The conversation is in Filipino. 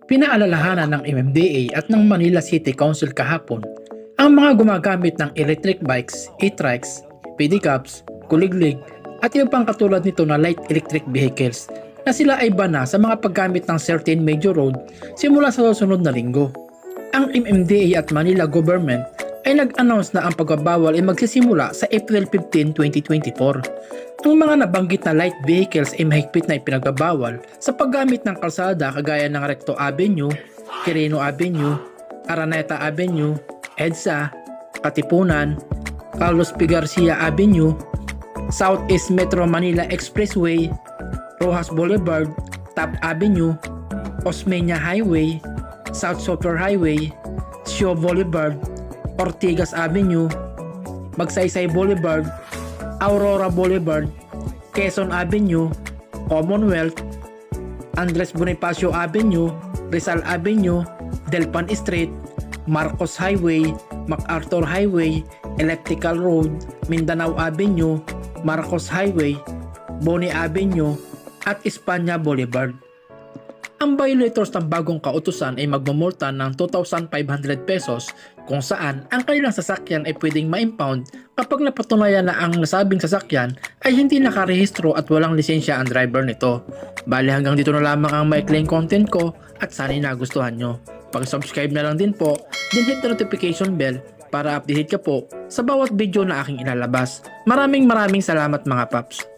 Pinaalalahanan ng MMDA at ng Manila City Council kahapon ang mga gumagamit ng electric bikes, e-trikes, pedicabs, kuliglig at iba pang katulad nito na light electric vehicles na sila ay bana sa mga paggamit ng certain major road simula sa susunod na linggo. Ang MMDA at Manila government ay nag-announce na ang pagbabawal ay magsisimula sa April 15, 2024. Ang mga nabanggit na light vehicles ay mahigpit na ipinagbabawal sa paggamit ng kalsada kagaya ng Recto Avenue, Quirino Avenue, Araneta Avenue, EDSA, Katipunan, Carlos P. Garcia Avenue, Southeast Metro Manila Expressway, Rojas Boulevard, Taft Avenue, Osmeña Highway, South Soter Highway, Sio Boulevard, Ortigas Avenue, Magsaysay Boulevard, Aurora Boulevard, Quezon Avenue, Commonwealth, Andres Bonifacio Avenue, Rizal Avenue, Delpan Street, Marcos Highway, MacArthur Highway, Elliptical Road, Mindanao Avenue, Marcos Highway, Boni Avenue, at Espanya Boulevard. Ang violators ng bagong kautusan ay magmumulta ng 2,500 pesos kung saan ang kanilang sasakyan ay pwedeng ma-impound kapag napatunayan na ang nasabing sasakyan ay hindi nakarehistro at walang lisensya ang driver nito. Bali hanggang dito na lamang ang maikling content ko at sana'y nagustuhan nyo. Pag-subscribe na lang din po, then hit the notification bell para update ka po sa bawat video na aking ilalabas. Maraming salamat mga paps.